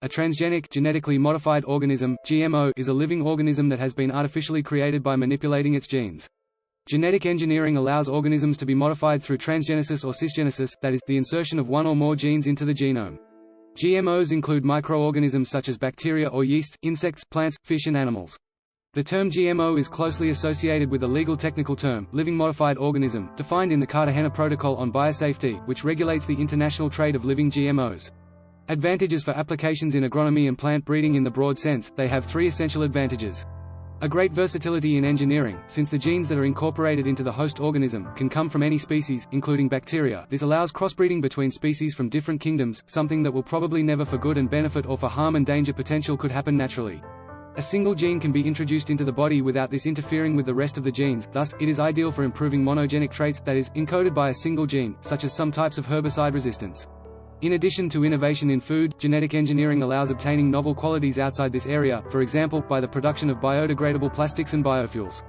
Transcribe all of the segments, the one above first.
A transgenic, genetically modified organism (GMO) is a living organism that has been artificially created by manipulating its genes. Genetic engineering allows organisms to be modified through transgenesis or cisgenesis, that is, the insertion of one or more genes into the genome. GMOs include microorganisms such as bacteria or yeasts, insects, plants, fish and animals. The term GMO is closely associated with the legal technical term, living modified organism, defined in the Cartagena Protocol on Biosafety, which regulates the international trade of living GMOs. Advantages for applications in agronomy and plant breeding. In the broad sense, they have three essential advantages. A great versatility in engineering, since the genes that are incorporated into the host organism can come from any species, including bacteria. This allows crossbreeding between species from different kingdoms, something that will probably never for good and benefit or for harm and danger potential could happen naturally. A single gene can be introduced into the body without this interfering with the rest of the genes, thus, it is ideal for improving monogenic traits, that is, encoded by a single gene, such as some types of herbicide resistance. In addition to innovation in food, genetic engineering allows obtaining novel qualities outside this area, for example, by the production of biodegradable plastics and biofuels.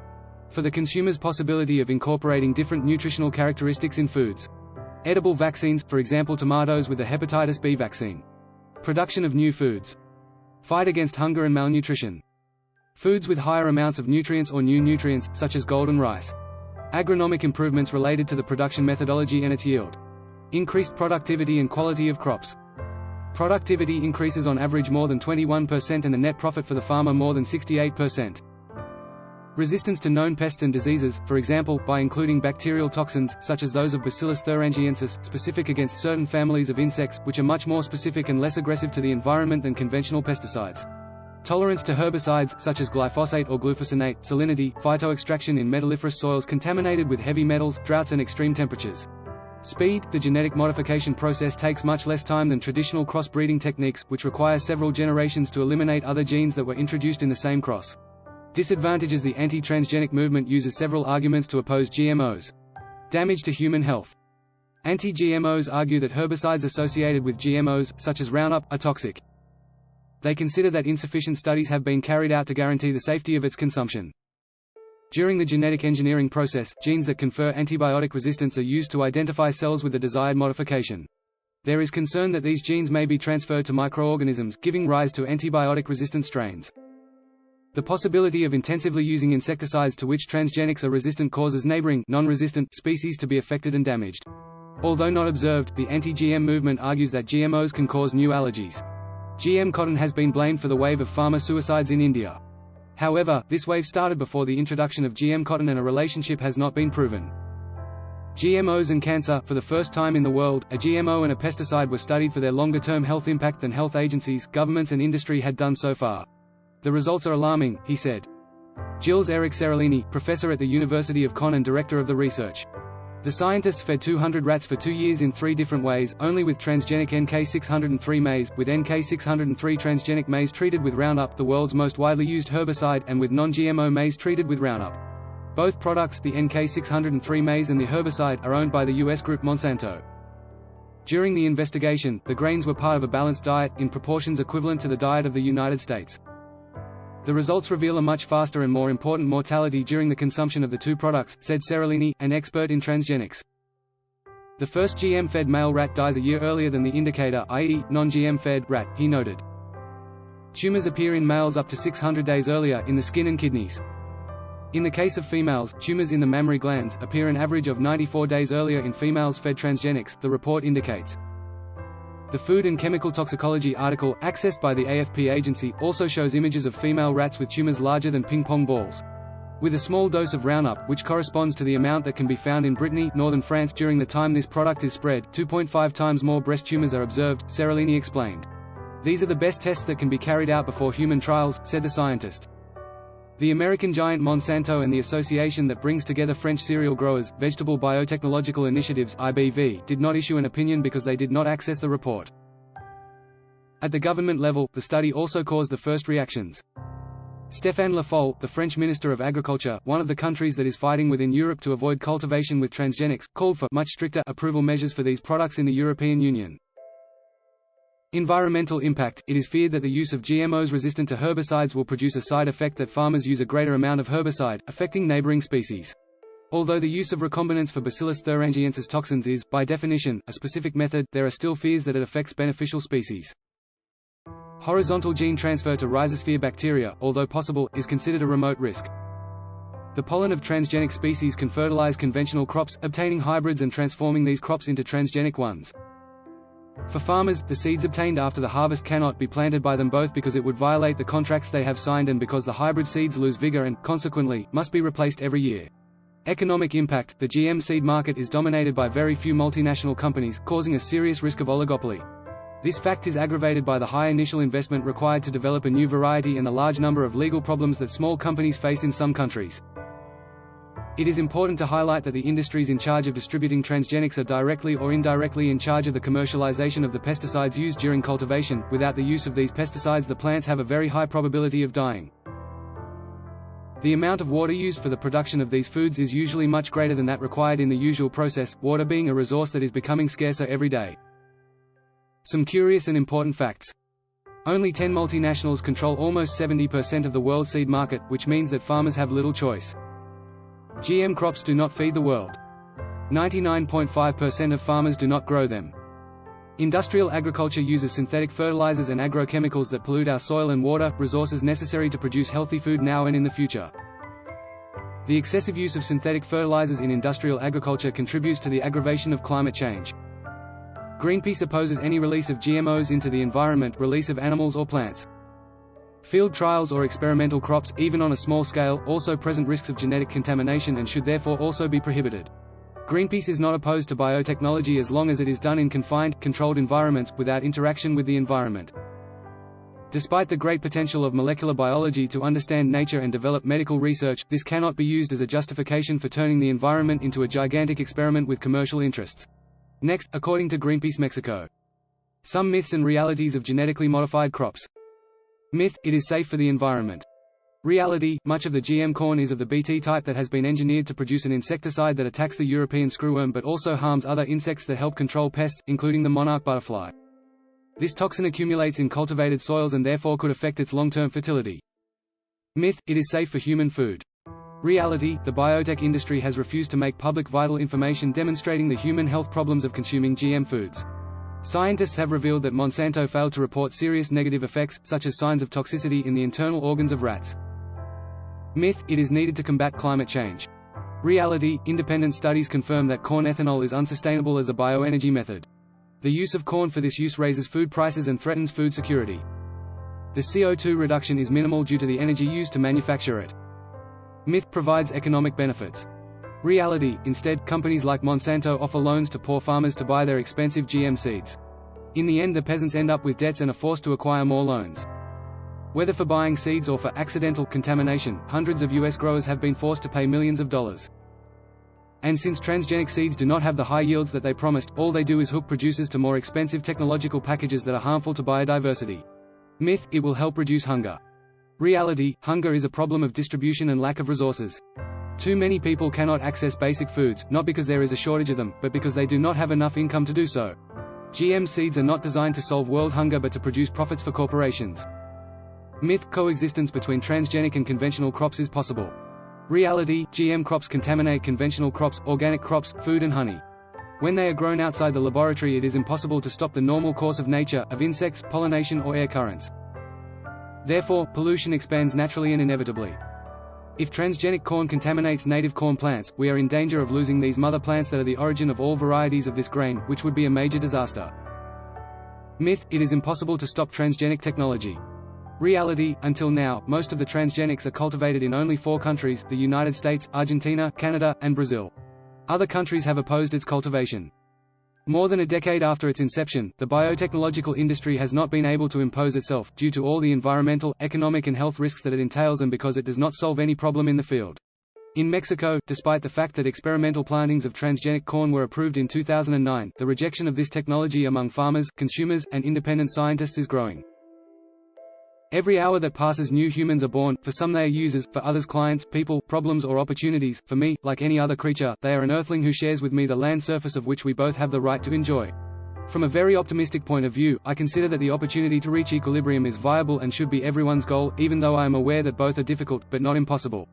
For the consumer's possibility of incorporating different nutritional characteristics in foods. Edible vaccines, for example tomatoes with the hepatitis B vaccine. Production of new foods. Fight against hunger and malnutrition. Foods with higher amounts of nutrients or new nutrients, such as golden rice. Agronomic improvements related to the production methodology and its yield. Increased productivity and quality of crops. Productivity increases on average more than 21% and the net profit for the farmer more than 68%. Resistance to known pests and diseases, for example, by including bacterial toxins, such as those of Bacillus thuringiensis, specific against certain families of insects, which are much more specific and less aggressive to the environment than conventional pesticides. Tolerance to herbicides, such as glyphosate or glufosinate, salinity, phytoextraction in metalliferous soils contaminated with heavy metals, droughts and extreme temperatures. Speed. The genetic modification process takes much less time than traditional crossbreeding techniques, which require several generations to eliminate other genes that were introduced in the same cross. Disadvantages. The anti-transgenic movement uses several arguments to oppose GMOs. Damage to human health. Anti-GMOs argue that herbicides associated with GMOs, such as Roundup, are toxic. They consider that insufficient studies have been carried out to guarantee the safety of its consumption. During the genetic engineering process, genes that confer antibiotic resistance are used to identify cells with the desired modification. There is concern that these genes may be transferred to microorganisms, giving rise to antibiotic-resistant strains. The possibility of intensively using insecticides to which transgenics are resistant causes neighboring, non-resistant, species to be affected and damaged. Although not observed, the anti-GM movement argues that GMOs can cause new allergies. GM cotton has been blamed for the wave of farmer suicides in India. However, this wave started before the introduction of GM cotton and a relationship has not been proven. GMOs and cancer. For the first time in the world, a GMO and a pesticide were studied for their longer-term health impact than health agencies, governments and industry had done so far. The results are alarming, he said. Gilles Eric Seralini, professor at the University of Caen and director of the research. The scientists fed 200 rats for 2 years in 3 different ways, only with transgenic NK603 maize, with NK603 transgenic maize treated with Roundup, the world's most widely used herbicide, and with non-GMO maize treated with Roundup. Both products, the NK603 maize and the herbicide, are owned by the US group Monsanto. During the investigation, the grains were part of a balanced diet, in proportions equivalent to the diet of the United States. The results reveal a much faster and more important mortality during the consumption of the two products, said Seralini, an expert in transgenics. The first GM-fed male rat dies a year earlier than the indicator, i.e., non-GM-fed rat, he noted. Tumors appear in males up to 600 days earlier, in the skin and kidneys. In the case of females, tumors in the mammary glands appear an average of 94 days earlier in females fed transgenics, the report indicates. The Food and Chemical Toxicology article, accessed by the AFP agency, also shows images of female rats with tumors larger than ping-pong balls. With a small dose of Roundup, which corresponds to the amount that can be found in Brittany, northern France during the time this product is spread, 2.5 times more breast tumors are observed, Seralini explained. These are the best tests that can be carried out before human trials, said the scientist. The American giant Monsanto and the association that brings together French cereal growers, Vegetable Biotechnological Initiatives (IBV), did not issue an opinion because they did not access the report. At the government level, the study also caused the first reactions. Stéphane Le Foll, the French Minister of Agriculture, one of the countries that is fighting within Europe to avoid cultivation with transgenics, called for much stricter approval measures for these products in the European Union. Environmental impact. It is feared that the use of GMOs resistant to herbicides will produce a side effect that farmers use a greater amount of herbicide, affecting neighboring species. Although the use of recombinants for Bacillus thuringiensis toxins is, by definition, a specific method, there are still fears that it affects beneficial species. Horizontal gene transfer to rhizosphere bacteria, although possible, is considered a remote risk. The pollen of transgenic species can fertilize conventional crops, obtaining hybrids and transforming these crops into transgenic ones. For farmers, the seeds obtained after the harvest cannot be planted by them both because it would violate the contracts they have signed and because the hybrid seeds lose vigor and, consequently, must be replaced every year. Economic impact: the GM seed market is dominated by very few multinational companies, causing a serious risk of oligopoly. This fact is aggravated by the high initial investment required to develop a new variety and the large number of legal problems that small companies face in some countries. It is important to highlight that the industries in charge of distributing transgenics are directly or indirectly in charge of the commercialization of the pesticides used during cultivation. Without the use of these pesticides, the plants have a very high probability of dying. The amount of water used for the production of these foods is usually much greater than that required in the usual process, water being a resource that is becoming scarcer every day. Some curious and important facts. Only 10 multinationals control almost 70% of the world seed market, which means that farmers have little choice. GM crops do not feed the world. 99.5% of farmers do not grow them. Industrial agriculture uses synthetic fertilizers and agrochemicals that pollute our soil and water, resources necessary to produce healthy food now and in the future. The excessive use of synthetic fertilizers in industrial agriculture contributes to the aggravation of climate change. Greenpeace opposes any release of GMOs into the environment, release of animals or plants. Field trials or experimental crops, even on a small scale, also present risks of genetic contamination and should therefore also be prohibited. Greenpeace is not opposed to biotechnology as long as it is done in confined, controlled environments, without interaction with the environment. Despite the great potential of molecular biology to understand nature and develop medical research, this cannot be used as a justification for turning the environment into a gigantic experiment with commercial interests. Next, according to Greenpeace Mexico. Some myths and realities of genetically modified crops. Myth: it is safe for the environment. Reality: much of the GM corn is of the Bt type that has been engineered to produce an insecticide that attacks the European screwworm but also harms other insects that help control pests, including the monarch butterfly. This toxin accumulates in cultivated soils and therefore could affect its long-term fertility. Myth: it is safe for human food. Reality: the biotech industry has refused to make public vital information demonstrating the human health problems of consuming GM foods. Scientists have revealed that Monsanto failed to report serious negative effects, such as signs of toxicity in the internal organs of rats. Myth: it is needed to combat climate change. Reality: independent studies confirm that corn ethanol is unsustainable as a bioenergy method. The use of corn for this use raises food prices and threatens food security. The CO2 reduction is minimal due to the energy used to manufacture it. Myth: provides economic benefits. Reality: instead, companies like Monsanto offer loans to poor farmers to buy their expensive GM seeds. In the end, the peasants end up with debts and are forced to acquire more loans. Whether for buying seeds or for accidental contamination, hundreds of US growers have been forced to pay millions of dollars. And since transgenic seeds do not have the high yields that they promised, all they do is hook producers to more expensive technological packages that are harmful to biodiversity. Myth: it will help reduce hunger. Reality: hunger is a problem of distribution and lack of resources. Too many people cannot access basic foods, not because there is a shortage of them, but because they do not have enough income to do so. GM seeds are not designed to solve world hunger but to produce profits for corporations. Myth: coexistence between transgenic and conventional crops is possible. Reality: GM crops contaminate conventional crops, organic crops, food and honey. When they are grown outside the laboratory, it is impossible to stop the normal course of nature, of insects, pollination or air currents. Therefore, pollution expands naturally and inevitably. If transgenic corn contaminates native corn plants, we are in danger of losing these mother plants that are the origin of all varieties of this grain, which would be a major disaster. Myth: it is impossible to stop transgenic technology. Reality: until now, most of the transgenics are cultivated in only 4 countries: the United States, Argentina, Canada, and Brazil. Other countries have opposed its cultivation. More than a decade after its inception, the biotechnological industry has not been able to impose itself, due to all the environmental, economic and health risks that it entails and because it does not solve any problem in the field. In Mexico, despite the fact that experimental plantings of transgenic corn were approved in 2009, the rejection of this technology among farmers, consumers, and independent scientists is growing. Every hour that passes, new humans are born. For some they are users, for others clients, people, problems or opportunities. For me, like any other creature, they are an earthling who shares with me the land surface of which we both have the right to enjoy. From a very optimistic point of view, I consider that the opportunity to reach equilibrium is viable and should be everyone's goal, even though I am aware that both are difficult, but not impossible.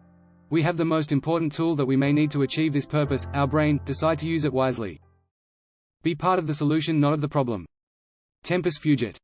We have the most important tool that we may need to achieve this purpose, our brain. Decide to use it wisely. Be part of the solution, not of the problem. Tempus fugit.